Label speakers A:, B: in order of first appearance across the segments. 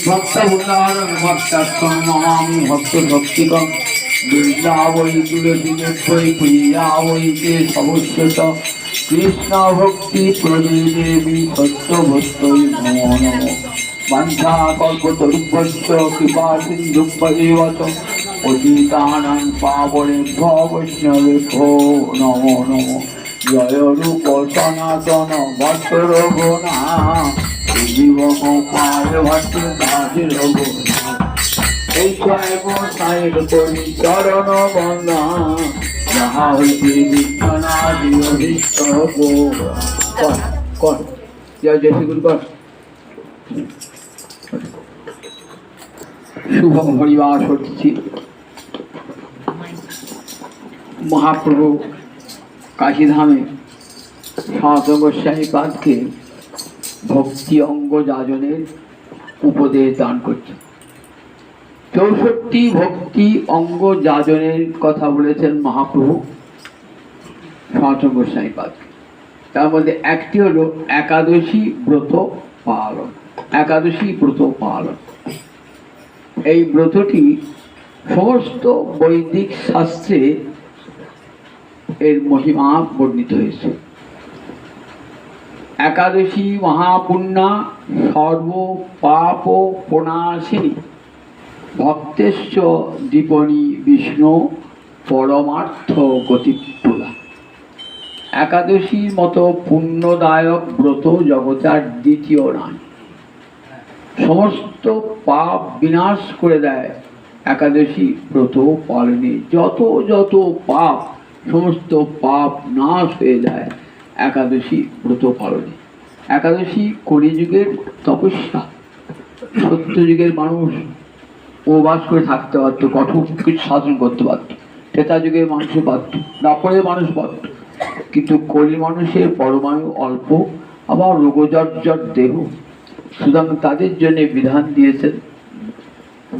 A: ভক্তভূতারণ ভক্তাত্মং নমামি ভক্ত ভক্তিকং বৃন্দাবৈ তুলসীকে প্রিয়াবৈতে সবস্যত কৃষ্ণ ভক্তি প্রদে দেবী সত্যভক্তৈ নমো নমঃ। বাঞ্ছা কল্পতরুভ্যশ্চ কৃপা সিন্ধুভ্যেব চ পতিতানাং পাবনেভ্যো বৈষ্ণবেভ্যো নমো নমঃ। জয় রূপ সনাতন ভট্ট রঘুনাথ জীবগোপাল ভট্ট দাস রঘুনাথ এই সাহেব করি চরণ বন্দনা যাহা হইতে বিশ্বনাথ অভীষ্ট কর জয় জয় শ্রী গুরু কর। শুভম হরিবাস হচ্ছে মহাপ্রভু কাশীধামে সনাতন গোস্বামী পাদকে ভক্তি অঙ্গ যাজনের উপদেশ দান করছে। 64 ভক্তি অঙ্গ যাজনের কথা বলেছেন মহাপ্রভু সনাতন গোস্বামী পাদকে। তার মধ্যে একটি হলো একাদশী ব্রত পালন। একাদশী ব্রত পালন এই ব্রতটি সমস্ত বৈদিক শাস্ত্রে এর মহিমা বর্ণিত হয়েছে। একাদশী মহাপুণ্যা সর্ব পাপ প্রণাশিনী ভক্তেশ্চ দীপনী বিষ্ণু পরমার্থ গতিপ্রদা। একাদশীর মতো পুণ্যদায়ক ব্রত জগতে আর দ্বিতীয় নয়। সমস্ত পাপ বিনাশ করে দেয় একাদশী ব্রত পালনে। যত যত পাপ সমস্ত পাপ নাশ হয়ে যায় একাদশী ব্রত পালনে। একাদশী কলিযুগের তপস্যা। সত্যযুগের মানুষ উপবাস করে থাকতে পারত, কঠোর কিছু সাধন করতে পারত, ত্রেতা যুগের মানুষও পারত, দাপরের মানুষ পারত। কিন্তু কলি মানুষের পরমায়ু অল্প, আবার রোগজর্জর দেহ, সুতরাং তাদের জন্য বিধান দিয়েছেন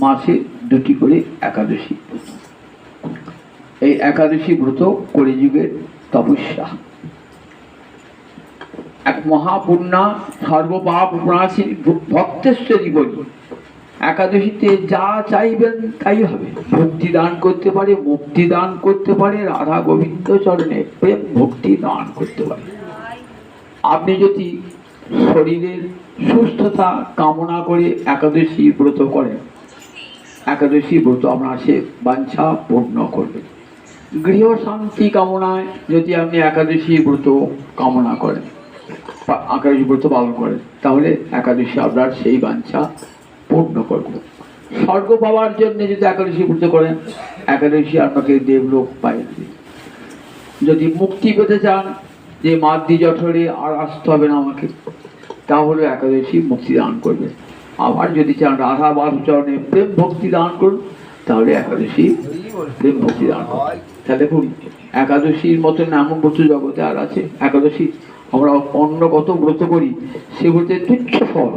A: মাসে 2টি করে একাদশী। এই একাদশী ব্রত কলিযুগের তপস্যা। এক মহাপুণ্যা সর্বপাপ প্রণাশিনী ভক্তেশ্বরী বলি। একাদশীতে যা চাইবেন তাই হবে। ভক্তি দান করতে পারে, মুক্তি দান করতে পারে, রাধা গোবিন্দ চরণে প্রেম ভক্তি দান করতে পারে। আপনি যদি শরীরের সুস্থতা কামনা করে একাদশী ব্রত করেন, একাদশী ব্রত আপনার সে বাঞ্ছা পূর্ণ করবে। গৃহ শান্তি কামনায় যদি আপনি একাদশী ব্রত কামনা করেন, একাদশী ব্রত পালন করেন, তাহলে একাদশী আপনার সেই বাঞ্ছা পূর্ণ করবে। স্বর্গ পাওয়ার জন্য যদি একাদশী ব্রত করেন, একাদশী আপনাকে দেবলোক পাইয়ে দেবে। যদি মুক্তি পেতে চান যে মাতৃ জঠরে আর আসতে হবে না আমাকে, তাহলে একাদশী মুক্তি দান করবে। আবার যদি চান রাধা বাসচরণে প্রেম ভক্তি দান করুন, তাহলে একাদশী প্রেম ভক্তি দান করুন। তাহলে দেখুন একাদশীর মতন এমন ব্রত জগতে আর আছে। একাদশী আমরা অন্য কত ব্রত করি, সেগুলোতে তুচ্ছ ফল।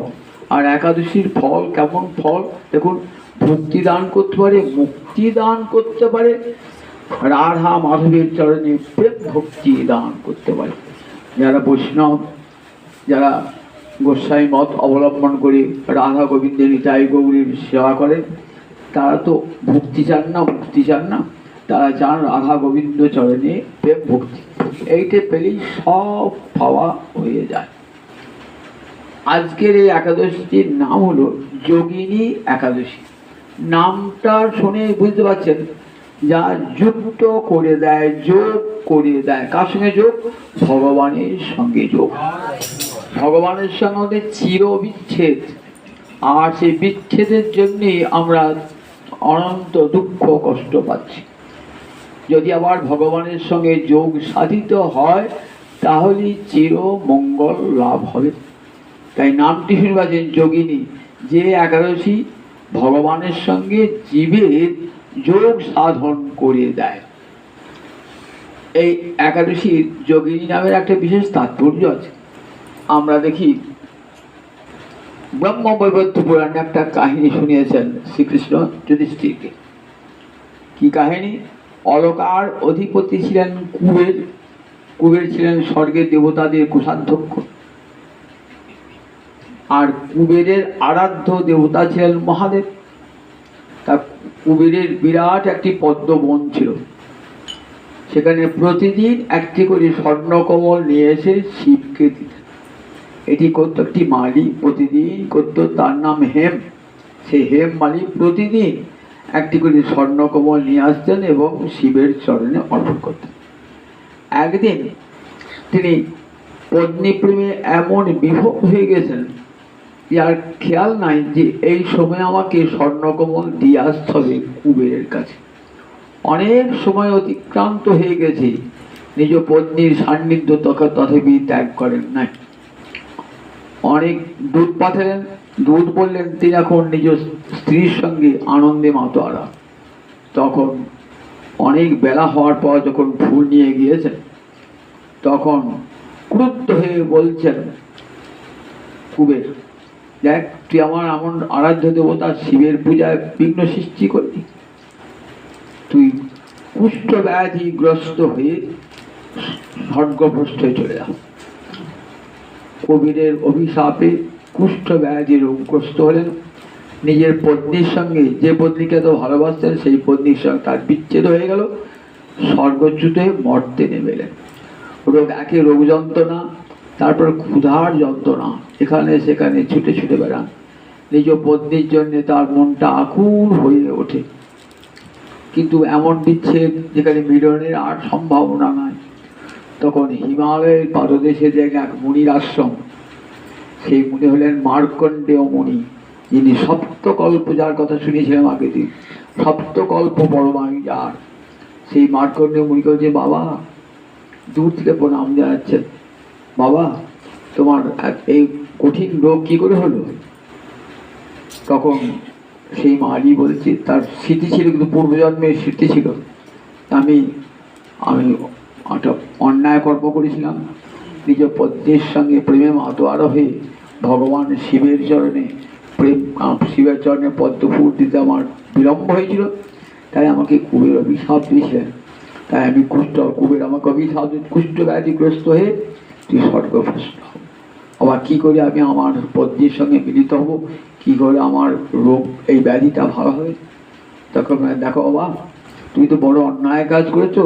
A: আর একাদশীর ফল কেমন ফল দেখুন, ভক্তি দান করতে পারে, মুক্তি দান করতে পারে, রাধা মাধবের চরণে প্রেম ভক্তি দান করতে পারে। যারা বৈষ্ণব, যারা গোস্বামী মত অবলম্বন করে রাধা গোবিন্দের নিতাই গৌরীর সেবা করেন, তারা তো ভক্তি চান না, মুক্তি চান না, তারা চান রাধা গোবিন্দ চরণে প্রেম ভক্তি। এইটা পেলেই সব পাওয়া হয়ে যায়। আজকের এই একাদশীর নাম হলো যোগিনী একাদশী। নামটা শুনে বুঝতে পারছেন, যা যুক্ত করে দেয়, যোগ করে দেয়। কার সঙ্গে যোগ? ভগবানের সঙ্গে যোগ। ভগবানের সঙ্গে চির বিচ্ছেদ, আর সেই বিচ্ছেদের জন্যে আমরা অনন্ত দুঃখ কষ্ট পাচ্ছি। যদি আবার ভগবানের সঙ্গে যোগ সাধিত হয়, তাহলে চির মঙ্গল লাভ হবে। তাই নামটি শুনবাছেন যোগিনী, যে একাদশী ভগবানের সঙ্গে জীবের যোগ সাধন করে দেয়। এই একাদশীর যোগিনী নামের একটা বিশেষ তাৎপর্য আছে। আমরা দেখি ব্রহ্মবৈবর্ত পুরাণে একটা কাহিনী শুনিয়েছেন শ্রীকৃষ্ণ যুধিষ্ঠিরকে। কি কাহিনী? অলকার অধিপতি ছিলেন কুবের। কুবের ছিলেন স্বর্গের দেবতাদের কোষাধ্যক্ষ। আর কুবেরের আরাধ্য দেবতা ছিলেন মহাদেব। তা কুবেরের বিরাট একটি পদ্মবন ছিল, সেখানে প্রতিদিন একটি করে স্বর্ণকমল নিয়ে এসে শিবকে দিতেন। এটি করতো একটি মালি, প্রতিদিন করতো, তার নাম হেম। সেই হেম মালি প্রতিদিন একটি করে স্বর্ণকমল নিয়ে আসতেন এবং শিবের চরণে অর্পণ করতেন। একদিন তিনি পত্নী প্রেমে এমন বিভোর হয়ে গেছেন যে আর খেয়াল নাই যে এই সময় আমাকে স্বর্ণকমল দিয়ে আসতে হবে কুবেরের কাছে। অনেক সময় অতিক্রান্ত হয়ে গেছে, নিজ পত্নীর সান্নিধ্য তথাপি ত্যাগ করেন নাই। অনেক দুধ পাঠালেন, দুধ বললেন তিনি এখন নিজ স্ত্রীর সঙ্গে আনন্দে মাতোয়ারা। তখন অনেক বেলা হওয়ার পর যখন ফুল নিয়ে গিয়েছেন, তখন ক্রুদ্ধ হয়ে বলছেন কুবের, দেখ তুই আমার এমন আরাধ্য দেবতা শিবের পূজায় বিঘ্ন সৃষ্টি করবি, তুই কুষ্ঠ ব্যাধিগ্রস্ত হয়ে স্বর্গভ্রষ্ট হয়ে চলে যা। কবিরের অভিশাপে কুষ্ঠ ব্যাধি রোগগ্রস্ত হলেন। নিজের পত্নীর সঙ্গে, যে পত্নীকে তো ভালোবাসতেন, সেই পত্নীর সঙ্গে তার বিচ্ছেদ হয়ে গেল, স্বর্গচ্যুত হয়ে মর্তে নেমেলেন। রোগ, একে রোগ যন্ত্রণা, তারপর ক্ষুধার যন্ত্রণা, এখানে সেখানে ছুটে ছুটে বেড়ান। নিজ পত্নীর জন্যে তার মনটা আকুল হয়ে ওঠে, কিন্তু এমন বিচ্ছেদ যেখানে মিলনের আর সম্ভাবনা নাই। তখন হিমালয়ের পাদদেশে দেখে এক মুনির আশ্রম, সেই মুনি হলেন মার্কণ্ডেয় মুনি, যিনি সপ্তকল্প, যার কথা শুনেছিলাম আগে দিন, সপ্তকল্প পরমায়ু যার। সেই মার্কণ্ডেয় মুনি বলছে, বাবা, দূর থেকে প্রণাম জানাচ্ছেন, বাবা তোমার এই কঠিন রোগ কি করে হলো? তখন সেই মালি বলছে, তার স্মৃতি ছিল, কিন্তু পূর্বজন্মের স্মৃতি ছিল, আমি আমি একটা অন্যায় কর্ম করেছিলাম, নিজ পদ্মের সঙ্গে প্রেমে মাতোয়ারা হয়ে ভগবান শিবের চরণে শিবের চরণে পদ্মফুল দিতে আমার বিলম্ব হয়েছিল, তাই আমাকে কুবের অভিশাপ দিয়েছিলেন। তাই আমি কুবের আমাকে অভিশাপ দিয়ে কুষ্ঠ ব্যাধিগ্রস্ত হয়ে তুই স্বর্গভ্রষ্ট হব। আবার কী করে আমি আমার পদ্মের সঙ্গে মিলিত হব, কী করে আমার রোগ, এই ব্যাধিটা ভালো হবে? তখন দেখো বাবা, তুমি তো বড় অন্যায় কাজ করেছো,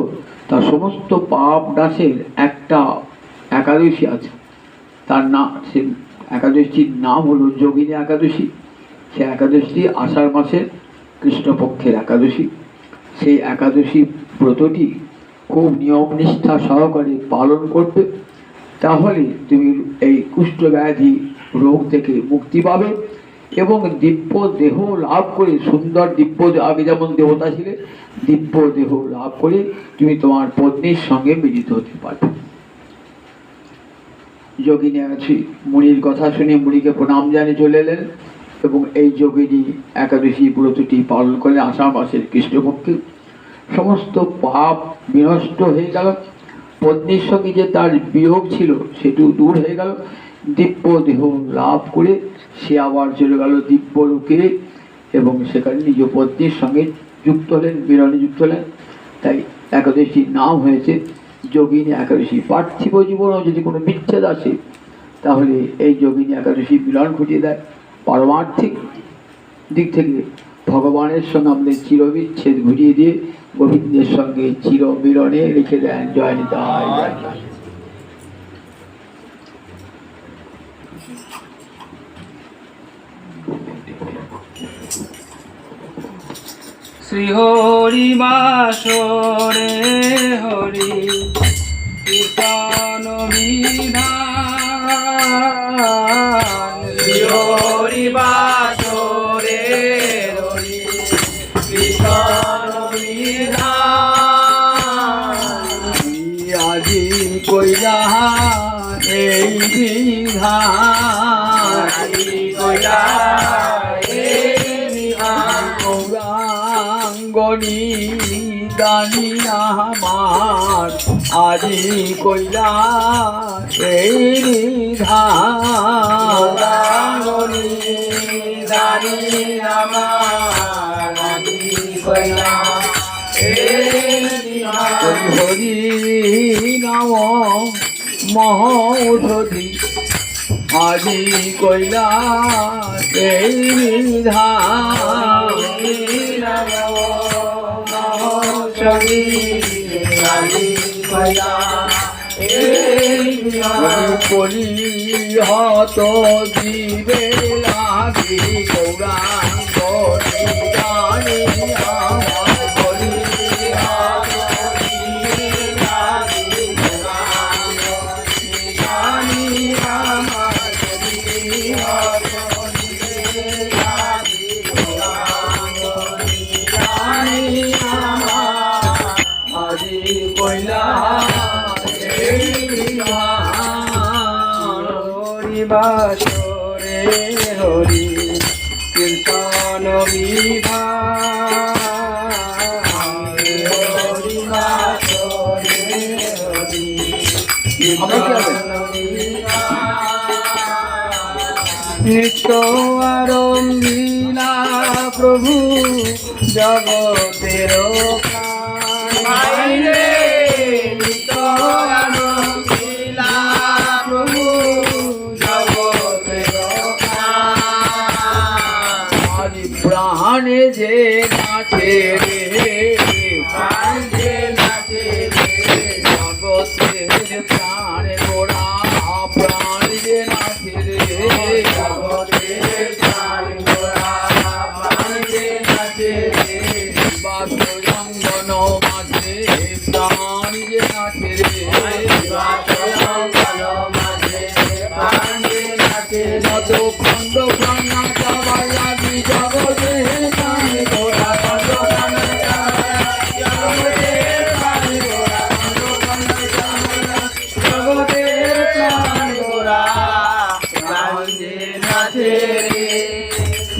A: তার সমস্ত পাপ নাশের একটা একাদশী আছে, তার নাম, সে একাদশীর নাম হলো যোগিনী একাদশী। সে একাদশী আষাঢ় মাসের কৃষ্ণপক্ষের একাদশী। সেই একাদশী ব্রতটি খুব নিয়ম নিষ্ঠা সহকারে পালন করবে, তাহলে তুমি এই কুষ্ঠ ব্যাধি রোগ থেকে মুক্তি পাবে এবং দিব্য দেহ লাভ করে, সুন্দর দিব্য, আগে যেমন দেবতা ছিলে, দিব্য দেহ লাভ করে তুমি তোমার পত্নীর সঙ্গে মিলিত হতে পারবে। যোগিনী আছে, মুনির কথা শুনে মুনিকে প্রণাম জানিয়ে চলে এলেন এবং এই যোগিনী একাদশী ব্রতটি পালন করে আষাঢ় মাসের কৃষ্ণপক্ষে সমস্ত পাপ বিনষ্ট হয়ে গেল। পত্নীর সঙ্গে যে তার বিয়োগ ছিল সেটিও দূর হয়ে গেল। দিব্য দেহ লাভ করে সে আবার চলে গেল দিব্য লোকে এবং সেখানে নিজ পত্নীর সঙ্গে যুক্ত হলেন, মিলনে যুক্ত হলেন। তাই একাদশীর নাম হয়েছে যোগিনী একাদশী। পার্থিব জীবনেও যদি কোনো বিচ্ছেদ আসে, তাহলে এই যোগিনী একাদশী মিলন ঘটিয়ে দেয়। পারমার্থিক দিক থেকে ভগবানের সঙ্গে আমাদের চিরবিচ্ছেদ ঘটিয়ে দিয়ে গোবিন্দের সঙ্গে চির মিলনে রেখে দেন। জয় নিতাই।
B: শ্রী হরি বাসরে হরি কীর্তন বিধান, শ্রী হরি বাসরে হরি কীর্তন বিধান।
A: আজি কইলা এই বিধান,
B: আজি কইলা এই বিধান,
A: গৌরাঙ্গনি দানি আমার আজি কইলা এই বিধান,
B: গৌরাঙ্গনি দানি আমার আজি কইলা এই বিধান।
A: হরি নাম মহৌষধি আজি কইলা এই বিধান কলি হত দিবে লাগি গৌরাঙ্গ জানি আমার কলি আজি কইলা
B: হরি বাসরে হরি কীর্তন বিভাগ হরি বাসরে হরি কীর্তন নিত্য আরম্ভিলা প্রভু জগতের নিত্য আরম্ভিলা প্রভু জগতের
A: আজি প্রাণে যে নাচে রে জগতের প্রাণ গোড়া প্রাণ যে নাচে রে বাসরঙ্গন মাঝে প্রাণ যে নাচে রে মত খণ্ড প্রাণা সবাই আজি জগতে প্রাণ গোড়া খণ্ড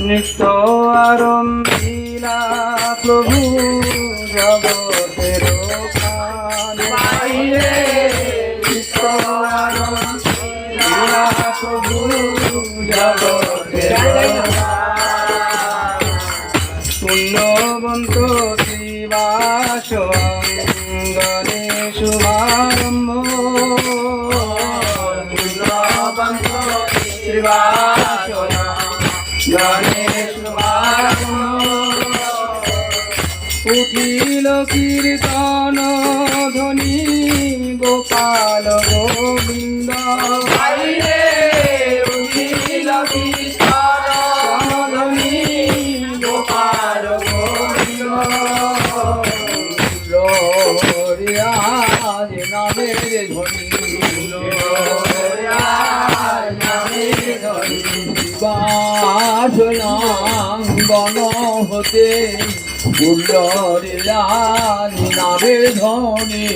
B: নিত্য আরম্ভিলা প্রভু জগতের বাইরে নিত্য আরম্ভিলা প্রভু জগতের পুণ্যবন্ত শিবাস অঙ্গনে শুভারম্ভ পুণ্যবন্ত শিবাস উঠিল কীর্তন ধ্বনি গোপাল গোবিন্দ উঠিল কীর্তন ধ্বনি গোপাল গোবিন্দ
A: লোরিয়াজ নামের ধ্বনি বাসনাঙ্গন হতে উল্লরিয়াজ নামের ধ্বনি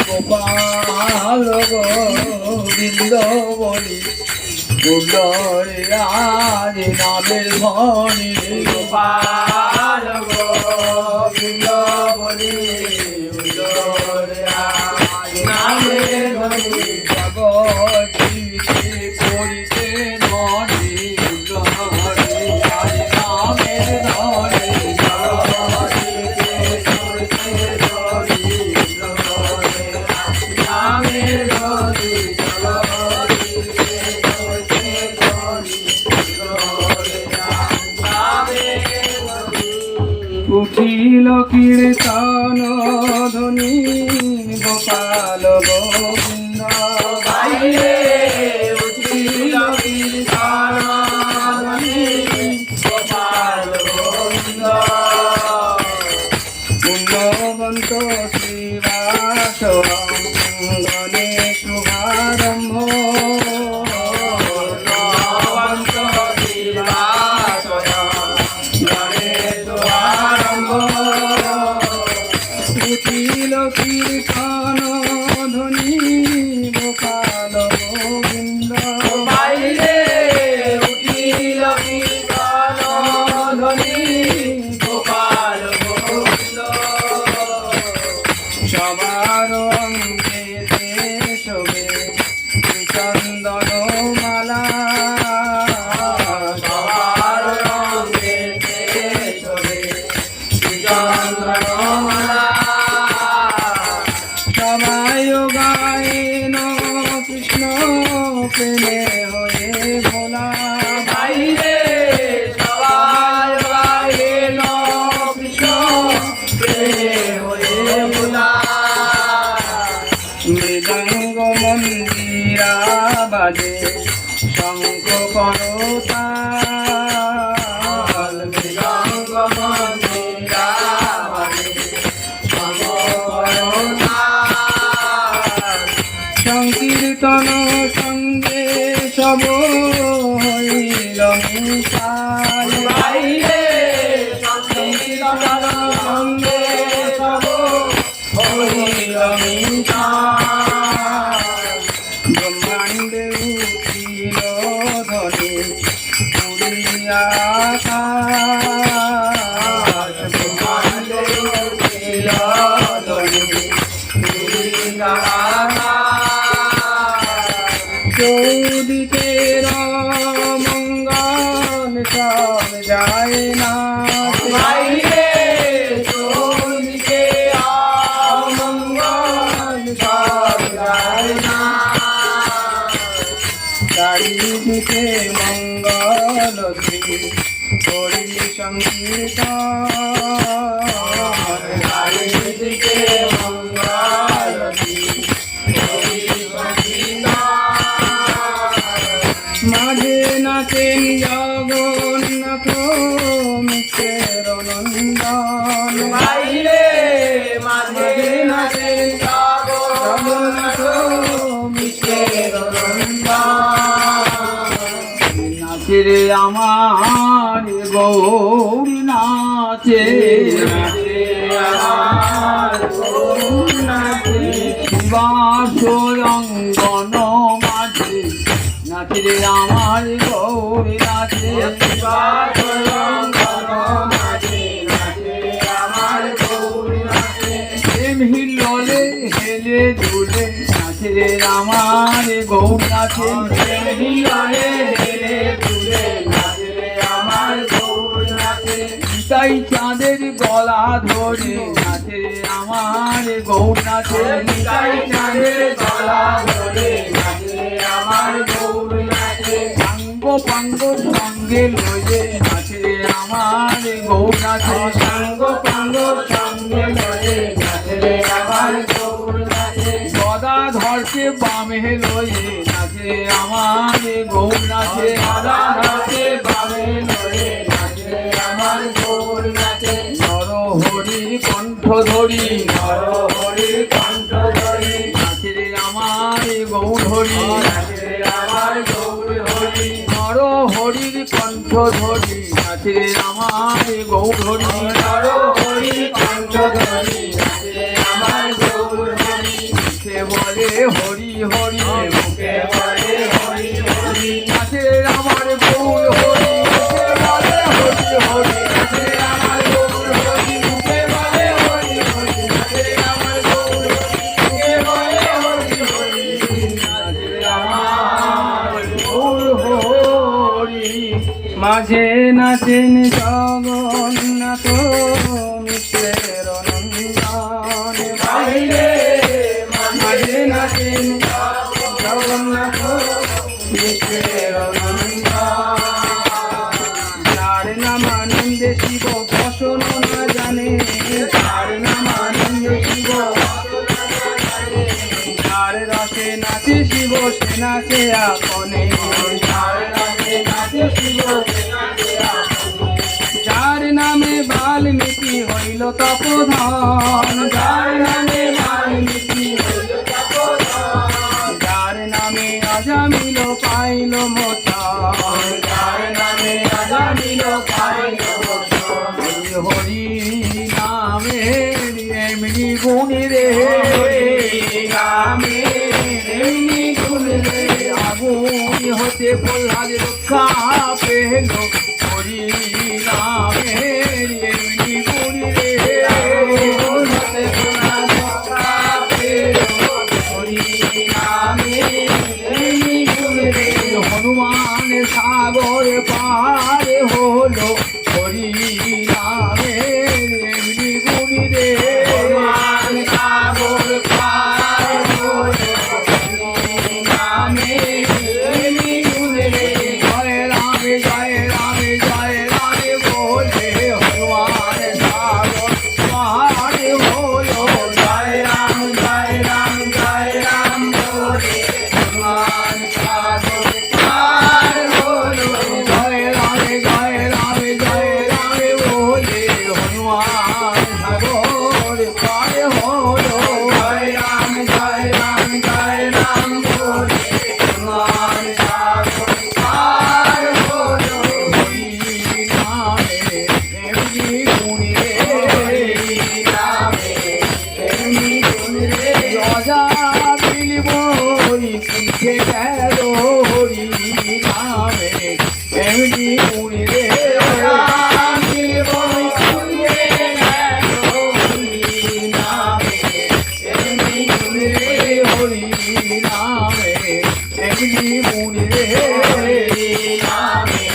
A: গোপাল গোবিন্দ বলি উল্লরিয়াজ নামের ধ্বনি
B: গোপাল গোবিন্দ বলি নামের ধ্বনি
A: জগৎ করিতে ননি উল্লরিয়াজ নামের ধ্বনি
B: উঠিল কীর্তন ধ্বনি গোপাল গোবিন্দ বাইরে উঠিল কীর্তন ধ্বনি গোপাল গোবিন্দ পুণ্যবন্ত শিবাস অঙ্গনে শুভারম্ভ পুণ্যবন্ত শিবাস উঠিল কীর্তন ধ্বনি গোপাল গোবিন্দ বাইরে উঠিল কীর্তন ধ্বনি গোপাল গোবিন্দ সবার অঙ্গে শোভে চন্দন মালা সবার অঙ্গে শোভে চন্দন গায় গায়েন কৃষ্ণ প্রেমে হয়ে ভোলা
A: বাইরে সবাই গায়েন কৃষ্ণ প্রেমে হয়ে ভোলা।
B: মৃদঙ্গ মন্দিরা বাজে শঙ্খ করতাল
A: মৃদঙ্গ মন্দিরা বাজে শঙ্খ করতাল।
B: সংকীর্তন সঙ্গে সব হইল মিশাল
A: বাইরে সংকীর্তন সঙ্গে সব হইল মিশাল।
B: ব্রহ্মাণ্ডে উঠিল ধ্বনি পুরিয়া আকাশ
A: ব্রহ্মাণ্ডে উঠিল ধ্বনি পুরিয়া আকাশ।
B: চৌদিকে মঙ্গল সব যায় না
A: বাইরে চৌদিকে অমঙ্গল সব যায় না।
B: চারিদিকে মঙ্গল করি সংকীর্তন
A: চারিদিকে মঙ্গল
B: মাঝে নাচেন জগন্নাথ মিশ্রের নন্দন
A: বাইরে মাঝে নাচে জগন্নাথ মিশ্রের নন্দন। নাচে রে আমার গৌরী নাচে, নাচে আমার গৌরী নাচে। শিবাস অঙ্গন মাঝে নাচে রে আমার গৌরী নাচে। শিবাস অঙ্গন মাঝে নাচে আমার গৌরী নাচে। প্রেম হিলোলে হেলে দুলে নাচে রে আমার গৌরী নাচে। প্রেম হিলোলে হেলে দুলে নাচে রে আমার গৌরী নাচে। নিতাই চাঁদের গলা ধরে নাচে রে আমার গৌর নাচে। নিতাই চাঁদের গলা ধরে নাচে রে আমার গৌর নাচে। সাঙ্গ পাঙ্গ সঙ্গে লয়ে নাচে রে আমার গৌর নাচে। সাঙ্গ পাঙ্গ সঙ্গে লয়ে নাচে রে আমার গৌর নাচে। গদা ধরছে বামে লয়ে নাচে রে আমার গৌর নাচে। গদা ধরছে বামে লয়ে নাচে রে আমার গৌর নাচে। নর হরি কণ্ঠ ধরি, নর হরি কণ্ঠ ধরি নাচে রে আমার গৌর হরি, নাচে রে আমার গৌর হরি। নর হরির কণ্ঠ ধরি নাচে রে আমার গৌর হরি, নর হরি কণ্ঠ ধরি নাচে রে আমার গৌর হরি। মুখে বলে হরি হরি, মুখে বলে হরি হরি নাচে রে আমার গৌর হরি। মুখে বলে হরি হরি নাচে রে আমার গৌর হরি। মুখে বলে হরি হরি নাচে রে আমার গৌর হরি। মুখে বলে হরি হরি নাচে রে আমার গৌর হরি।
B: মাঝে নাচেন জগন্নাথ মিশ্রের নন্দন
A: বাইরে
B: মাঝে নাচেন জগন্নাথ মিশ্রের নন্দন। যার নাম আনন্দে শিব বসন না জানে, যার নাম আনন্দে শিব যার রসে নাচে শিব সে নাচে আপনে, যার রসে নাচে শিব যার নামে বাল্মীকি হইল তপোধন, যার নামে বাল্মীকি হইল তপোধন। যার নামে আজামিল পাইল মোচন, যার নামে আজামিল পাইল মোচন।
A: হরি নামে এমনি গুণ রে,
B: নামে এমনি গুণ রে।
A: আগুন হতে প্রহ্লাদ রক্ষা পেল। হরি নামে এমনি গুণ রে,
B: আগুন হতে প্রহ্লাদ রক্ষা পেল। হরি নামে এমনি গুণ রে।
A: হনুমান সাগর পার হলো। হরি নামে এমনি গুণ রে,
B: হনুমান সাগর পার
A: মুনি রে হরি নামে এমনি মুনি রে নামে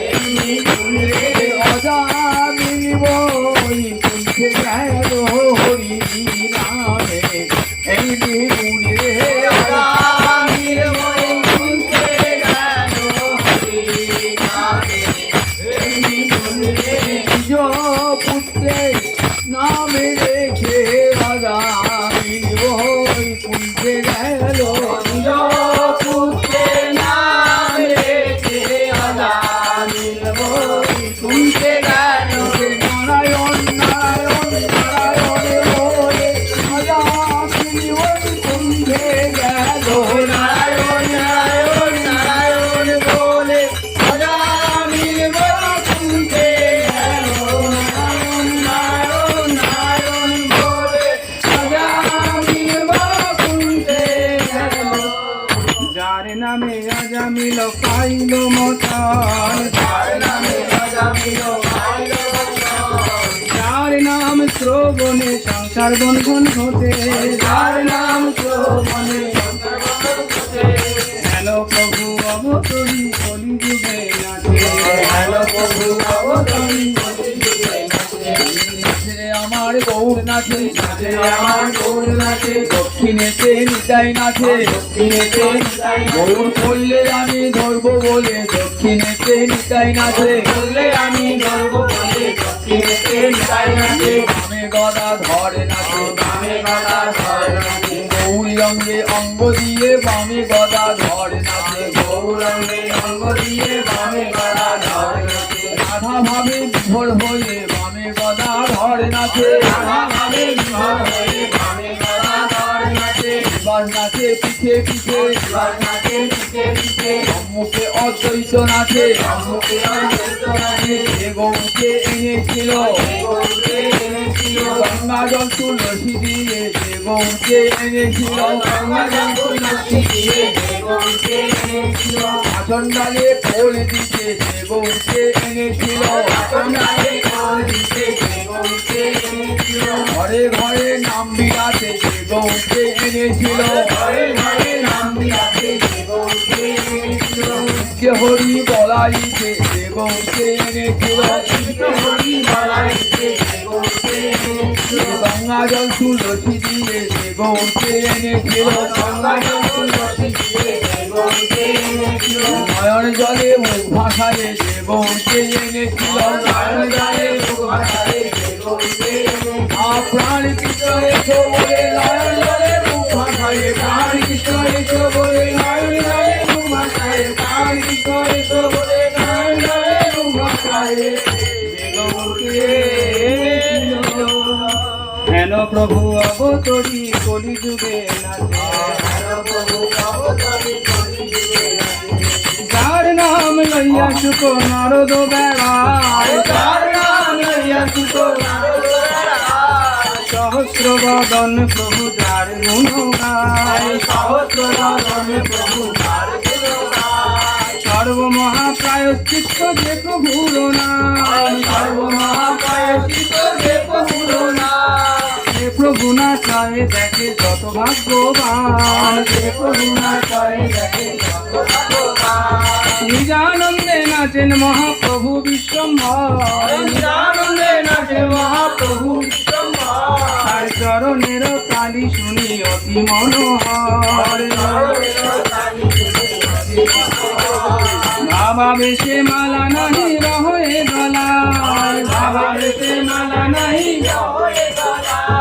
A: এমনি মুনি রে অজা মিলব কুঞ্চে গেল হরি নামে এমনি মুনি রে অজা মিলব কুঞ্চে গেল হরি নামে এমনি মুনি রে নিজ পুত্রের নামে রেখে রাজা মিলব কুঞ্চে গেল নিজ পুত্রের নামে রেখে রাজা মিলব কুঞ্চে গেল নারায়ণ নারায়ণ নারায়ণ বলে রাজা মিলব কুঞ্চে গেল নারায়ণ নারায়ণ নারায়ণ বলে রাজা মিলব কুঞ্চে গেল নারায়ণ নারায়ণ নারায়ণ বলে রাজা মিলব কুঞ্চে গেল
B: যার নামে অজামিল পাইল মতন
A: যার নামে অজামিল পাইল
B: যার নাম শ্রবণে সংসার বন্ধন হতে
A: যার নাম শ্রবণে
B: হ্যালো প্রভু অবতরী কলি যুগে নাচে
A: হ্যালো প্রভু অবতারি নাচে আমার গৌর নাচে নাচে আমার গৌর নাচে দক্ষিণেতে নিতাই নাচে দক্ষিণেতে নিতাই গৌর করলে আমি ধরবো বলে দক্ষিণেতে নিতাই নাচে করলে আমি ধরবো বলে দক্ষিণেতে নিতাই নাচে বামে গদা ধরে নাচে বামে গদা ধরে নাচে গৌরঙ্গে অঙ্গ দিয়ে বামে গদা ধরে নাচে গৌরঙ্গে অঙ্গ দিয়ে বামে গদা ধরে নাচে রাধা ভাবে বিভোর হয়ে বামে গদা ধরে নাচে রাধা ভাবে বিভোর হয়ে বামে গদা ধরে নাচে শিবাস নাচে পিঠে পিঠে শিবাস নাচে পিঠে পিঠে সম্মুখে অদ্বৈত নাচে সম্মুখে অদ্বৈত নাচে যে গৌরকে এনেছিল গৌরকে এনেছিল গঙ্গা জল তুলসী দিয়ে যে গৌরকে এনেছিল গঙ্গা জল তুলসী দিয়ে যে গৌরকে এনেছিল আচন্ডালে ফল দিতে যে গৌরকে এনেছিল আচন্ডালে ফল দিতে যে গৌরকে এনেছিল ঘরে ঘরে নাম বিলাতে যে গৌরকে এনেছিল ঘরে ঘরে নাম বিলাতে যে গৌরকে এনেছিল নিত্য হরি বলাইতে যে গৌরকে এনেছিল নিত্য হরি বলাইতে যে গৌরকে এনেছিল গঙ্গা জল তুলসী দিয়ে যে গৌরকে এনেছিল গঙ্গা জল তুলসী দিয়ে যে গৌরকে এনেছিল নয়ন জলে মুখ ভাসায় যে গৌরকে এনেছিল নয়ন জলে মুখ ভাসায় যে গৌরকে এনেছিল প্রাণ কৃষ্ণ এসো বলে নয়ন জলে মুখ ভাসায় প্রাণ কৃষ্ণ এসো বলে নয়ন জলে মুখ ভাসায় প্রাণ কৃষ্ণ এসো বলে নয়ন জলে মুখ ভাসায় যে গৌরকে এনেছিল
B: হেন প্রভু অবতরী কলি যুগে নাচে যার নাম লইয়া সুখ নারদ বেড়ায়
A: যার নাম লইয়া সুখ নারদ বেড়ায়
B: সহস্র বদন প্রভু যার গুণ গায়
A: সহস্র বদন প্রভু যার গুণ গায়
B: সর্বমহাপ্রায়শ্চিত্ত যে প্রভুর নাম
A: সর্বমহাপ্রায়শ্চিত্ত যে প্রভুর নাম
B: যে প্রভু না চায় দেখে যত ভাগ্যবান
A: যে প্রভু না করে দেখে যত ভগবান
B: নিজানন্দে নাচেন মহাপ্রভু বিশ্বম্ভর
A: নিজানন্দে নাচে মহাপ্রভু বিশ্বম্ভর
B: তার চরণের কালি শুনি অতি মনোহর বাবা বেশে মালা নাহি রহে গলায় বাবা বেশে মালা নাহি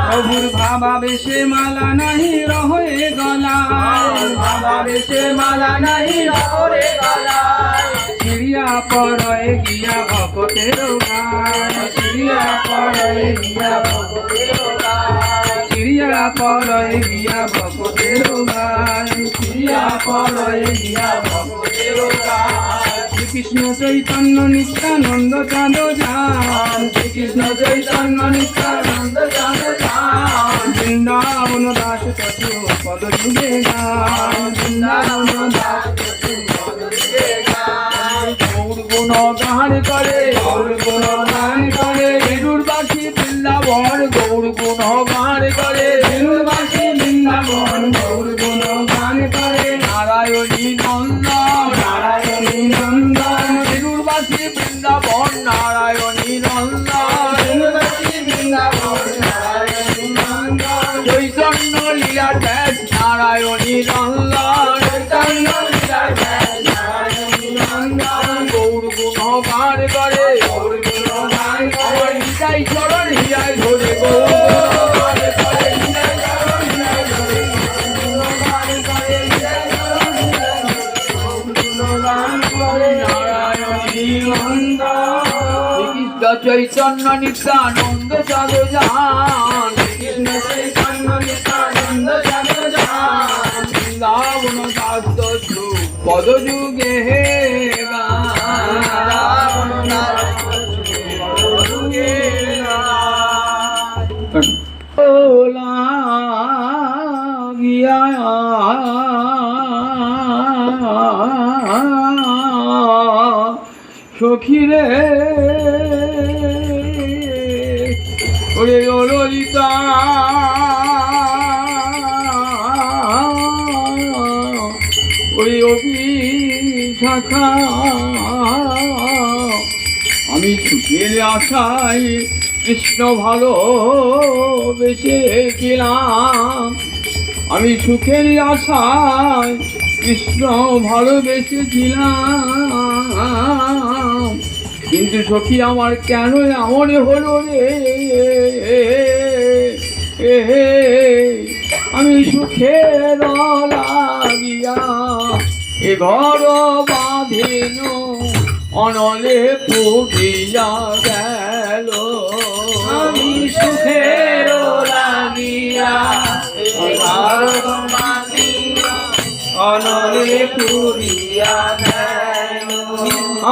B: প্রভুর বাবা বেশে মালা নাহি রহে গলায় বাবা বেশে মালা নাহি রহে গলায় চিড়িয়া পড়ে গিয়া ভকতের গায় চিড়িয়া পড়ে গিয়া ভকতের গায় চিড়িয়া পড়ে গিয়া ভকতের গায় চিড়িয়া পড়ে গিয়া ভকতের গায় শ্রীকৃষ্ণ চৈতন্য নিত্যানন্দ চাঁদ যান শ্রীকৃষ্ণ চৈতন্য নিত্যানন্দ চাঁদ যান বৃন্দাবন দাস তথু পদ যুগে গান বৃন্দাবন দাস তথু পদ যুগে গান
A: গৌর গুণ গান করে গৌর গুণ গান করে বেরুর বাসী বৃন্দাবন গৌর গুণ গান করে বেরুর বাসী বৃন্দাবন লীলার ব্যাস নারায়ণী নন্দন
B: চৈতন্য লীলার ব্যাস নারায়ণী নন্দন
A: গৌর গুণগান করে
B: গৌর গুণগান করে
A: আমার হৃদয় চরণ হৃদয় ধরে গৌর
B: করে হৃদয় চরণ হৃদয় ধরে গুণগান করে হৃদয় চরণ হৃদয় ধরে গুণগান করে নারায়ণী নন্দন
A: কৃষ্ণ চৈতন্য নিত্যানন্দ সর্বজান
B: কৃষ্ণ চৈতন্য নিত্যানন্দ সর্বজান
A: বৃন্দাবন শাস্ত্র পদযুগে হে লাগিয়া সখীরে ওরে ও ললিতা ওরে শাখা আমি সুখের আশায় কৃষ্ণ ভালোবেসেছিলাম আমি সুখের আশায় কৃষ্ণ ভালোবেসেছিলাম কিন্তু সখী আমার কেন এমন হলো রে আমি সুখের লাগিয়া এ ঘর বাঁধিন অনলে পুড়িয়া গেল
B: আমি সুখের লাগিয়া এই ঘর বাঁধিয়া অনলে পুরিয়া গেল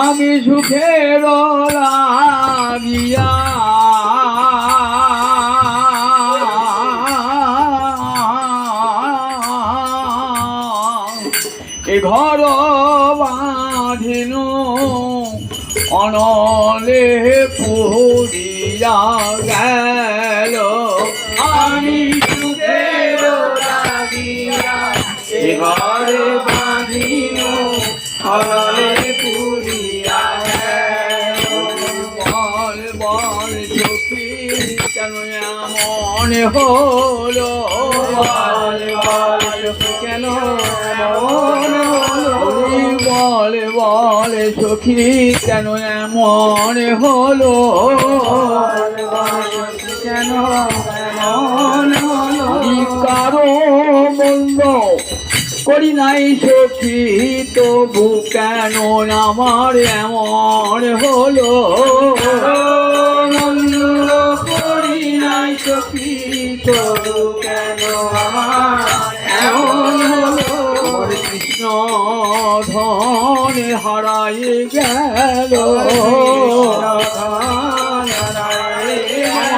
A: আমি সুখের লাগিয়া এ ঘর বাঁধিন অনলে পুড়িয়া গেল
B: আমি সুখের লাগিয়া এ ঘরে বাঁধিল অনলে পুরিয়া গেল
A: বল বল সখী কেন এমন হলো
B: বল বল কেন মন হলো
A: বল বল সখী কেন এমন হলো
B: বল বল কেন মন হলো
A: কারো মন্দ করি নাই সখী তবু কেন আমার এমন হলো
B: মন্দ করি নাই সখী তবু কেন আমার এমন হলো
A: আমার কৃষ্ণ ধন হারাই গেল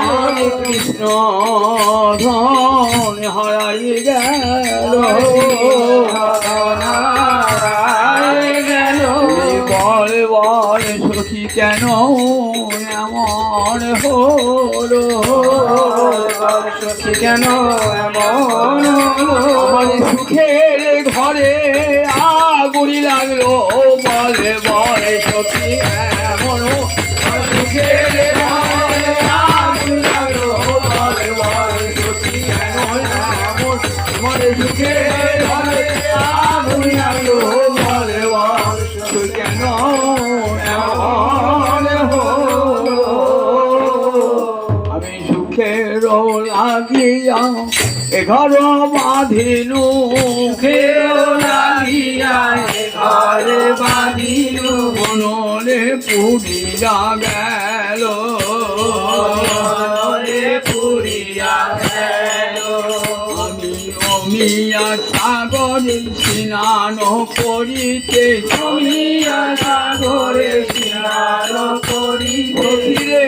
A: আমার কৃষ্ণ ধন হারাই গেল বল বল সখী কেন এমন হলো
B: সখী কেন এমন হলো
A: আমার সুখের ঘরে আগুনি লাগলো বলে বলে সখী এমন সুখের ঘরে আগুন লাগলো বলে বলে সখী এমন আমার সুখের ঘরে আগুন লাগলো বলে বলে সখী কেন এমন হলো আমি সুখের লাগিয়া এ ঘর বাঁধিল
B: সুখের লাগিয়া এ ঘরে বাঁধিল
A: মনলে পুড়িয়া গেল
B: অনলে পুরিয়া গেল
A: আমি অমিয়া সাগরে স্নান করিতে
B: অমিয়া সাগরে স্নান করিতে
A: সখীরে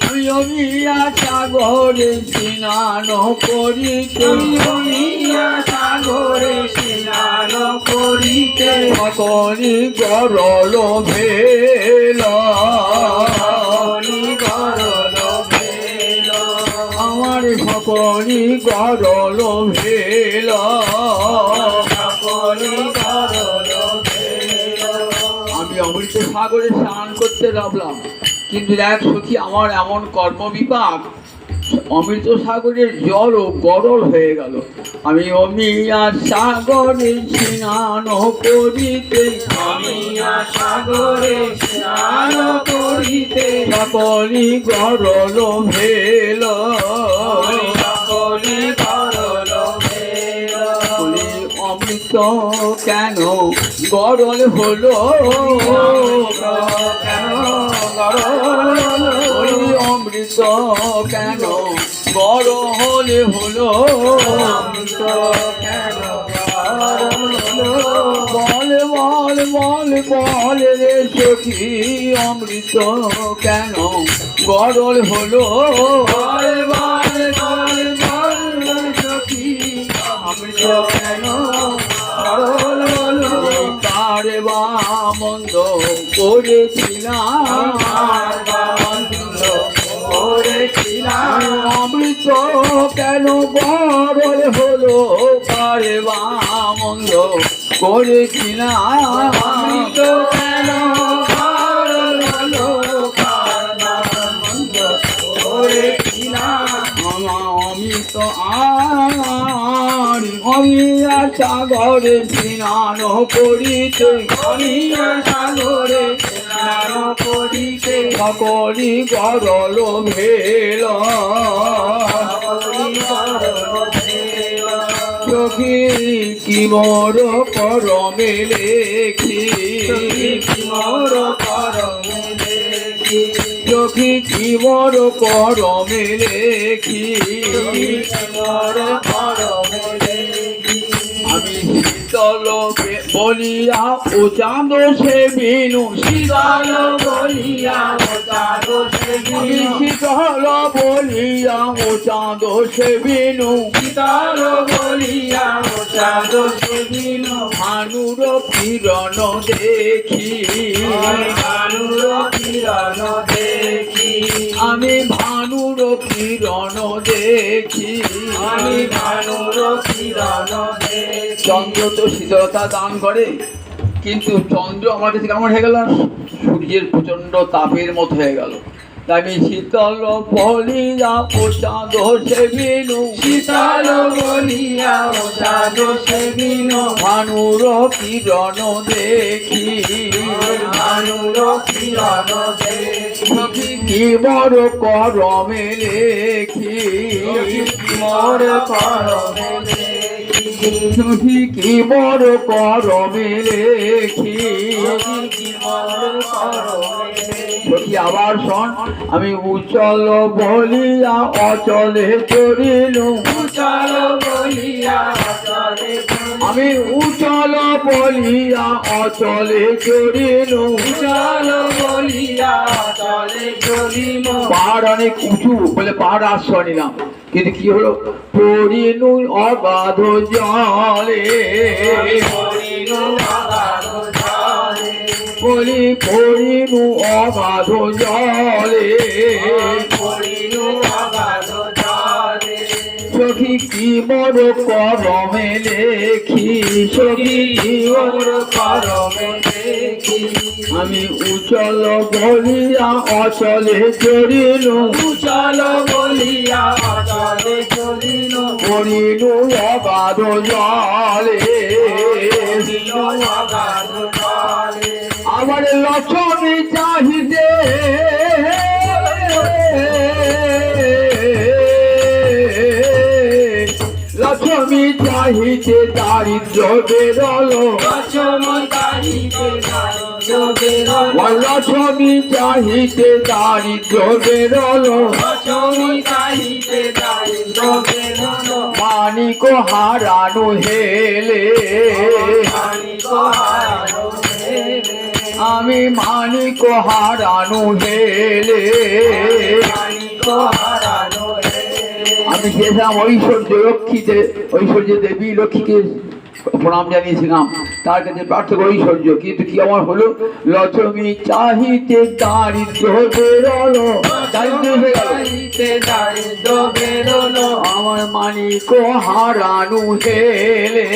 A: আমি অমিয়া সাগরে স্নান করিতে
B: অমিয়া সাগরে স্নান করিতে
A: সকলি গরল ভেলা
B: গরল ভেল
A: আমার সকলি গরল ভেলা
B: সকলি গরল ভেল
A: আমি অমৃত সাগরে স্নান করতে নামলাম, কিন্তু দেখ সখী আমার এমন কর্মবিপাক, অমৃত সাগরের জলও গরল হয়ে গেল। আমি অমিয়া সাগরে স্নান করিতে,
B: অমিয়া সাগরে স্নান করিতে,
A: সকলি গরল ভেল,
B: সকলি গরল ভেল।
A: বলি অমৃত কেন গরল হলো,
B: কেন গরল
A: ওই অমৃত কেন গরল হলো,
B: অমৃত কেন গরল
A: বল বল বল বল রে সখী অমৃত কেন গরল হলো,
B: বল বল বল বল সখী অমৃত কেন গরল হলো।
A: কারে বা মন্দ করেছিলাম,
B: করেছিলাম
A: অমৃত কেন গরল হলো, কারে বা মন্দ করেছিলাম,
B: অমৃত কেন গরল হলো, মন্দ করেছিলাম।
A: অমৃত আর অমিয়া সাগরে স্নান করিতে,
B: অমিয়া সাগরে স্নান করিতে,
A: সকলি গরল ভেল,
B: সকলি গরল ভেল।
A: সখী কি মোর করমে লেখি,
B: মোর করমে লেখি,
A: সখী কি মোর করমে লেখি,
B: মোর করমে লেখি।
A: আমি শীতল বলিয়া ও চাঁদ সে বিনু,
B: শীতল বলিয়া ও চাঁদ সে
A: আমি
B: বিনু,
A: শীতল বলিয়া ও চাঁদ সে বিনু,
B: শীতল বলিয়া ও চাঁদ সে বিনু।
A: ভানুর কিরণ দেখি,
B: ভানুর কিরণ দেখি,
A: আমি ভানুর কিরণ দেখি,
B: আমি ভানুর কিরণ দেখি।
A: চন্দ্র তো শীতলতা দান করে, কিন্তু চন্দ্র আমার কাছে কেমন হয়ে গেল, সূর্যের প্রচন্ড তাপের মতো হয়ে গেল। তাই আমি শীতল বলিয়া ও চাঁদ সে বিনু,
B: শীতল বলিয়া ও চাঁদ সে বিনু,
A: ভানুর কিরণ দেখি,
B: ভানুর কিরণ দেখি।
A: সখী কি বড় করমে লেখি,
B: মোর করমে লেখি,
A: সখী কি বড় করমে লেখি,
B: মোর করমে লেখি।
A: সখী আবার শোন, আমি উচল বলিয়া অচলে চলিলু,
B: চল বলিয়া চলে
A: আমি উচল বলিয়া অচলে চলিলু,
B: চল বলিয়া চলে চলিল।
A: পাহাড় অনেক উঁচু বলে পাহাড় আশ্রয় নিলাম, কিন্তু কি হলো, পড়িনু অগাধ জলে,
B: পড়িনু অগাধ জলে,
A: বলি পড়িনু অগাধ জলে,
B: পড়িনু অগাধ জলে।
A: সখী কি মোর করমে লেখি, সখী কি মোর
B: মোর করমে লেখি,
A: আমি উচল বলিয়া অচলে চলিলু,
B: চল বলিয়া চলে চলিল।
A: পড়িনু অগাধ জলে,
B: পড়িনু অগাধ জলে,
A: আমার লক্ষ্মী চাহিদে, লক্ষ্মী চাহিতে দারিদ্র বেরল,
B: লক্ষ্মী চাহিতে দারিদ্র বেরল,
A: লক্ষ্মী চাহিতে দারিদ্র বেরল,
B: লক্ষ্মী চাহিতে দারিদ্র বেরল।
A: মানিক হারানো হেলে,
B: মানিক হারানো হেলে,
A: আমি মানিক হারানো হেলে,
B: মানিক হারানো হেলে।
A: আমি শেষাম ঐশ্বর্য লক্ষ্মীতে, ঐশ্বর্য দেবী লক্ষ্মীকে প্রণাম জানিয়েছিলাম, তার কাছে প্রার্থনা ঐশ্বর্য, কিন্তু কি আমার হলো, লক্ষ্মী চাহিতে দারিদ্র বেরল, দারিদ্র হয়ে গেল,
B: চাহিতে দারিদ্র বেরল,
A: আমার মানিক হারানো হেলে,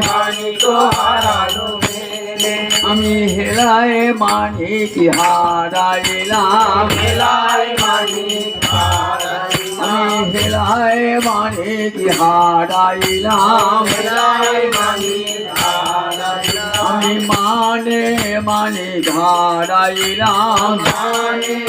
B: মানিক হারানো হেলে।
A: আমি আমি হেলায় মানিক হারাইলাম,
B: হেলায় মানিক হারাইলাম,
A: আমি হেলায় মানিক হারাইলাম,
B: হেলায় মানিক হারাইলাম,
A: আমি মানিক হারাইলাম,
B: মানিক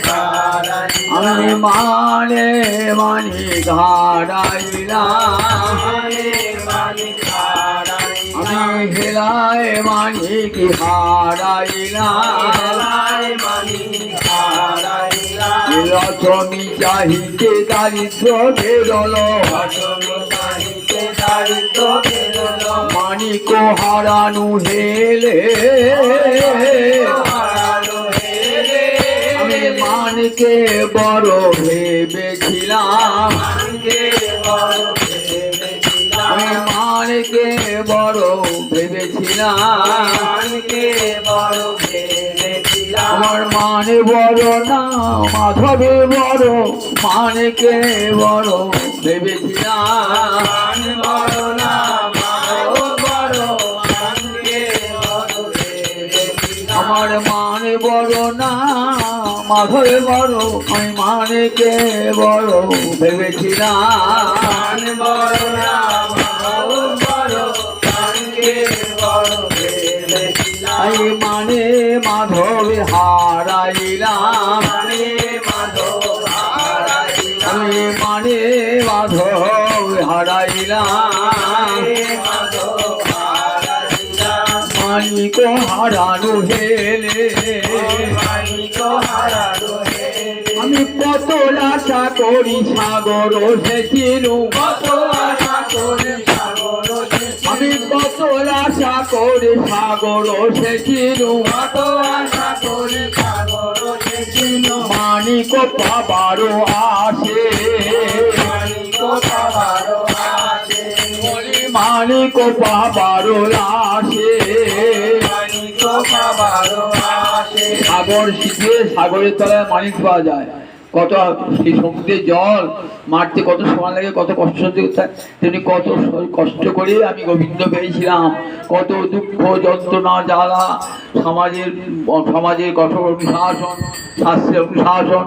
B: হারাইলাম,
A: আমি মানিক হারাইলাম,
B: মানিক হারাইলাম,
A: আমি হেলায় মানিক হারাইলাম।
B: হেলায় মানিক হারাইলাম,
A: রচমি চাহিতে দারিদ্র বেরল,
B: অসমিতাহিতে দারিদ্র বেরল,
A: মানিক হারানু হেলে,
B: হারালো হেলে,
A: আমি মানিকে বড় ভেবেছিলাম,
B: মানিকে বড় ভেবেছিলাম,
A: আমি মানিকে বড় ভেবেছিলাম,
B: মানিকে বড় ভেবেছিলাম,
A: আমার মানে বড় না মাধবে বড়, মানিকে বড় ভেবেছিলাম,
B: মান বড় না মাধব বড়, মানিকে বড় ভেবেছিলাম,
A: আমার মানে বড় না মাধবে বড়, আমি মানিকে বড় ভেবেছিলাম,
B: মান বড় না মাধব বড়, মানিকে বড় ভেবেছিলাম,
A: আমি মানে মাধবে হারাইলাম,
B: মানে মাধব হারাইলাম,
A: আমি মানে মাধব হারাইলাম,
B: মাধব হারাইলাম,
A: মানিক হারানো হেলে,
B: মানিক হারালো হেলে,
A: আমি কত আশা করি সাগর সেচিনু,
B: কত আশা করে সাগর সেচিনু,
A: আমি কত আশা করে সাগর সেচিনু,
B: কত আশা করে সাগর সেচিনু,
A: মানিক পাবারও আসে,
B: মানিক পাবারও আসে,
A: মানিক পাবারও আসে,
B: মানিক পাবারও আসে,
A: সাগর শীতে সাগরের তলায় মানিক পাওয়া যায়। কত সেই সমুদ্রের জল মারতে কত সময় লাগে, কত কষ্ট সহ্য করতে হয়, তেমনি কত কষ্ট করে আমি গোবিন্দ পেয়েছিলাম, কত দুঃখ যন্ত্রণা জ্বালা, সমাজের কঠোর অনুশাসন, শাস্ত্রের অনুশাসন,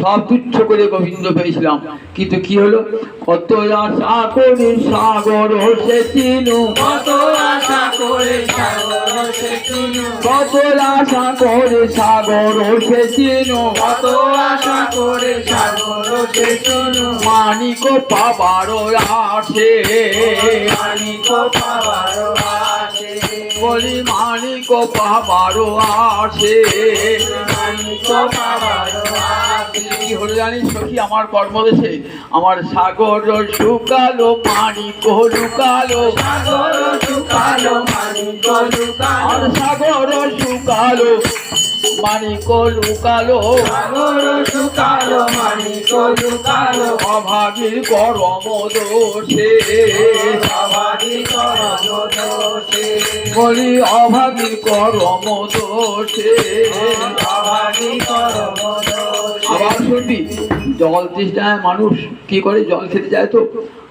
A: সব তুচ্ছ করে গোবিন্দ পেয়েছিলাম। কিন্তু কি হলো, কত আশা করে সাগর সেচিনু,
B: কত আশা করে সাগর সেচিনু,
A: কত আশা করে সাগর সেচিনু,
B: কত আশা করে সাগর সেচিনু,
A: মানিক পাবারও আসে,
B: মানিক পাবারও আসে,
A: বলি মানিক পাবারও আসে।
B: মানিক পাবারও আসে,
A: কি হলো জানিস সখী, আমার কর্মদেশে আমার সাগর শুকালো, মানিক লুকালো,
B: সাগর শুকালো, মানিক লুকালো,
A: আর সাগর শুকালো, মানিক লুকালো,
B: সাগর শুকালো, মানিক লুকালো,
A: অভাগীর গরম দোষে,
B: অভাগী করম দোষে,
A: বলি অভাগীর গরম দোষে।
B: অভাগী করম দোষে,
A: আবার শুনবি, জল তৃষ্ণায় মানুষ কি করে, জল খেতে যায়। তো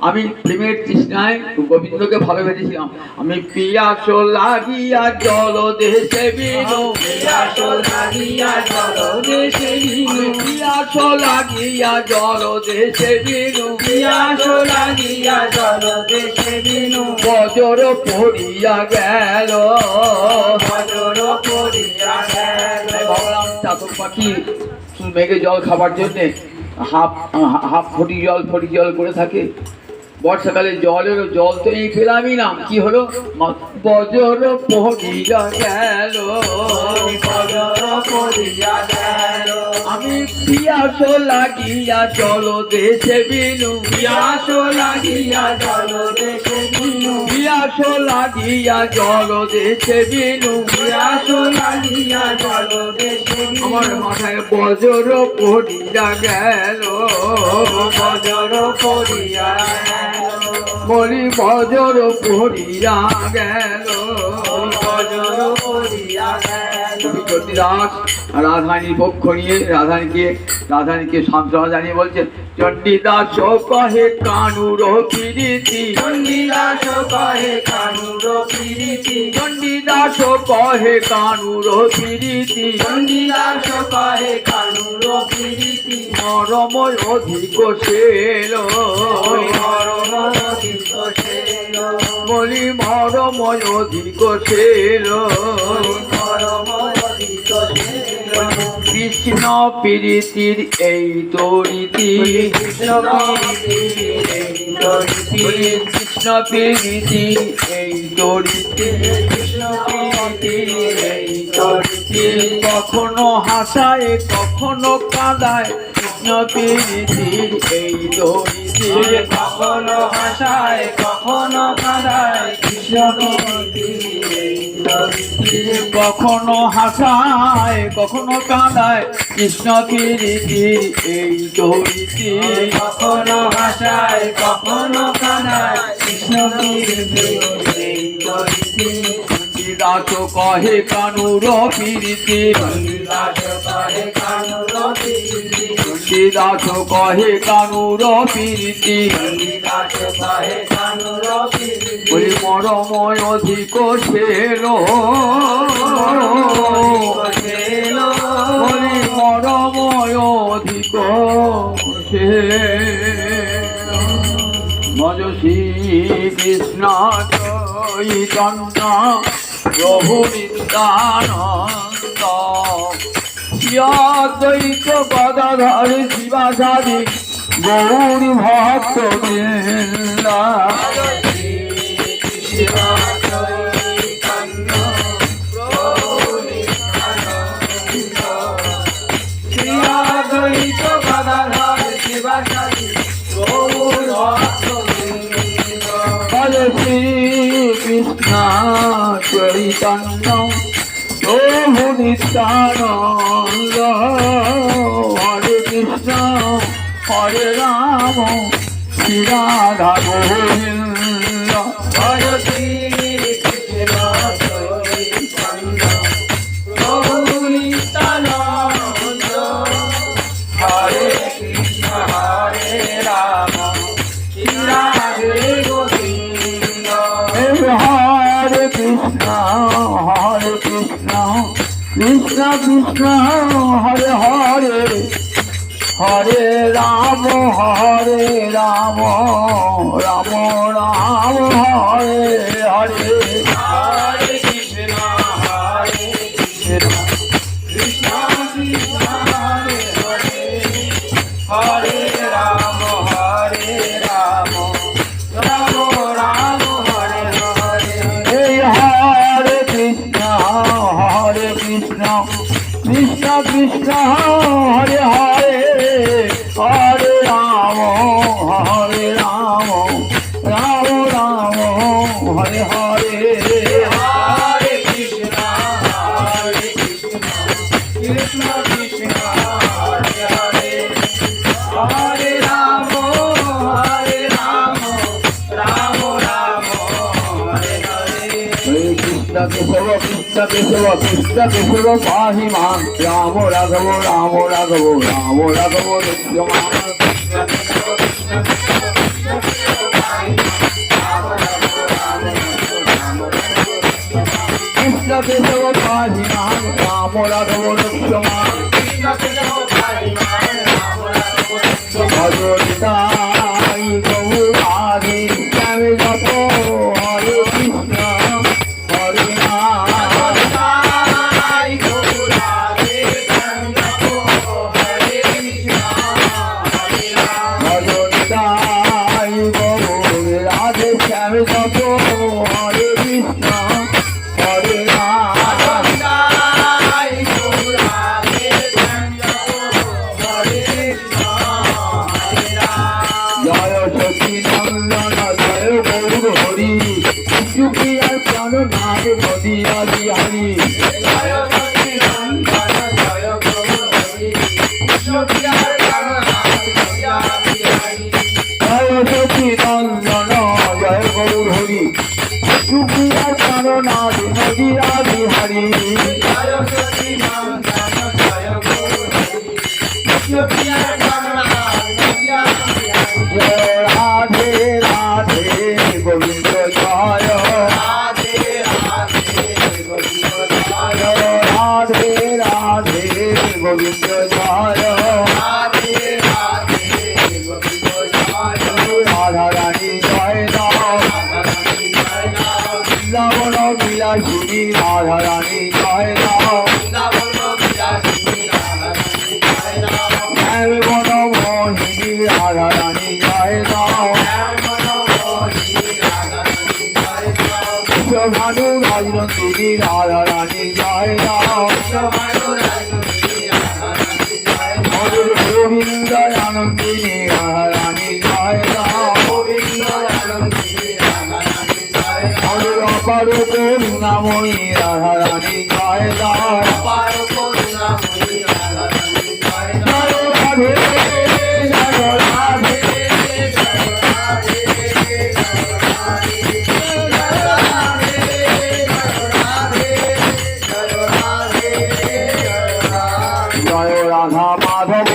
A: আমি প্রেমের তৃষ্ণায় গোবিন্দকে ভালোবেসেছিলাম, আমি পিয়াস লাগিয়া জল দেশে বিনু,
B: পিয়াস লাগিয়া জল দেশে বিনু,
A: পিয়াস লাগিয়া জল দেশে বিনু,
B: পিয়াস লাগিয়া জল দেশে বিনু,
A: বজর পড়িয়া গেল,
B: বজর পড়িয়া গেল,
A: ভাবলাম চাতক পাখি মেঘে জল খাবার জন্যে হাফ ফটি জল করে থাকে। বর্ষাকালে জল এলো, জল তো এই পেলামই না, কি হলো, বজর পড়িয়া গেল,
B: বজর পড়িয়া গেল,
A: আমি পিয়াস লাগিয়া জল দেশে বিনু,
B: পিয়াস লাগিয়া জল দেশে বিনু,
A: পিয়াস লাগিয়া জল দেশে বিনু,
B: পিয়াস লাগিয়া জল দেশে বিনু,
A: আমার মাথায় বজর পড়িয়া গেল,
B: বজর পড়িয়া গেল,
A: বলি বজর পড়িয়া গেল,
B: ভজন করিয়া গেল।
A: চণ্ডীদাস রাধারানীর পক্ষ নিয়ে রাধারানীকে সান্ত্বনা জানিয়ে বলছেন, চণ্ডীদাস কহে কানুর প্রীতি,
B: চণ্ডীদাস কহে কানুর প্রীতি,
A: চণ্ডীদাস কহে কানুর প্রীতি,
B: চণ্ডীদাস কহে কানুর প্রীতি,
A: মরময় অধিক সেল,
B: মরম অধিক সেল,
A: বলি মরময় অধিক সেল,
B: মরম অধিক সেল।
A: কৃষ্ণ প্রীতির এই তরিতি,
B: কৃষ্ণ প্রীতির এই তরিতি,
A: কৃষ্ণ প্রীতির এই তরিতি,
B: কৃষ্ণ প্রীতির এই তরিতি,
A: কখনো হাসায় কখনো কাঁদায়, কৃষ্ণ প্রীতির এই তরিতি,
B: কখনো হাসায় কখনো কাঁদায়, কৃষ্ণ প্রীতির এই তরিতি,
A: কখনো হাসায় কখনো কাঁদায়, কৃষ্ণ প্রীতির এই তরিতি,
B: কখনো হাসায় কখনো কাঁদায়, কৃষ্ণ প্রীতির এই তরিতি।
A: চণ্ডীদাস কহে কানুর প্রীতি,
B: চণ্ডীদাস কহে কানুর প্রীতি,
A: চণ্ডীদাস কহে কানুর প্রীতি,
B: চণ্ডীদাস কহে কানুর প্রীতি,
A: বলি মরময় অধিক সেল,
B: সেল,
A: বলি মরময় অধিক সেল। ভজ শ্রী কৃষ্ণ চৈতন্য প্রভু নিত্যানন্দ, শ্রী অদ্বৈত গদাধর শিবাসাদি গৌর ভক্ত বৃন্দ।
B: শ্রী অদ্বৈত গদাধর শিবাসাদি গৌর ভক্ত বৃন্দ।
A: ভজ শ্রী কৃষ্ণ চৈতন্য প্রভু নিত্যানন্দ, হরে কৃষ্ণ হরে রাম শ্রী রাধা গোবিন্দ।
B: ভজ শ্রী কৃষ্ণ চৈতন্য প্রভু নিত্যানন্দ, হরে কৃষ্ণ হরে রাম শ্রী রাধে গোবিন্দ।
A: হরে কৃষ্ণ কৃষ্ণ কৃষ্ণ হরে হরে, হরে রাম রাম রাম হরে হরে।
B: হরে কৃষ্ণ কৃষ্ণ কৃষ্ণ হরে হরে, হরে রাম রাম রাম হরে হরে।
A: এই হরে কৃষ্ণ কৃষ্ণ কৃষ্ণ হরে হরে, হরে রাম রাম রাম হরে হরে।
B: হরে কৃষ্ণ কৃষ্ণ কৃষ্ণ হরে হরে, হরে রাম রাম রাম হরে হরে।
A: কৃষ্ণ কেশব কৃষ্ণ কেশব কৃষ্ণ কেশব পাহি মাং, রাম রাঘব রাম রাঘব রাম রাঘব লক্ষ্যমান। কৃষ্ণ কেশব পাহি মাং, রাম রাঘব লক্ষ্যমান। ভজতাই গৌরাধি শ্যামে যত, হরে কৃষ্ণ হরে রাম। ভজতাই গৌর রাধে শ্যামে যত, হরে কৃষ্ণ হরে রাম।
B: হরে
A: মীরা বিহারী জয় রাধে রাধে গোবিন্দ জয় জয় রাধে রাধে গোবিন্দ জয় রাধা রানী জয় রাম বৃন্দাবন বিলাসিনী রাধা রানী জয় রাম বন মোহিনী রাধা রানী জয় রাম ভানু রাজনন্দিনী রাধা রানী জয় রাম গোবিন্দ আনন্দিনী রাধা রানী জয় রাম অপার করুণাময়ী রাধা রানী জয় রাম জয় রাধে জয় রাধে জয় রাধা মাধব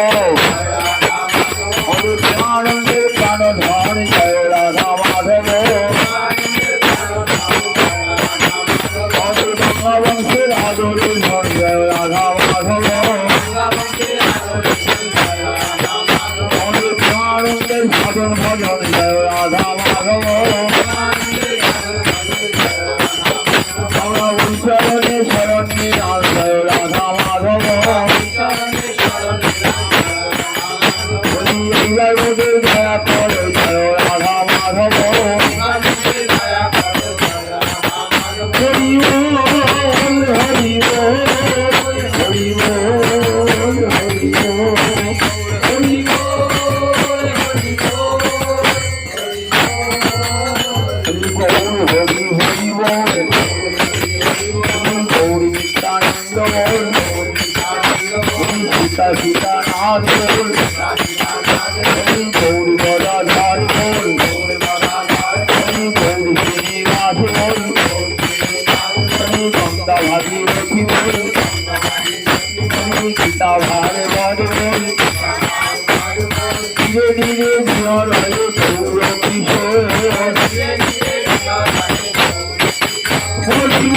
A: আনন্দের প্রাণধন জয় রাধা মাধব বংশের আদরের ধন জয় রাধা মাধব আনন্দের সাধন ভজন জয় রাধা মাধব আমরা উচ্চারণে শরণ্যে নাম জয় রাধা মাধব এইবার ওদের দয়া করে জয় রাধা মাধব হরি বল হরি বল হরি বল হরি বল হরি হরি বল গৌরী নিত্যানন্দ বল সীতা সীতা নাথ বল গৌরী গদাধার বল গৌরী শ্রীনিবাস বল গঙ্গা ভাগীরথী বল গীতা ভাগবত বল ধীরে ধীরে জীবন গৌর কিশোর হরি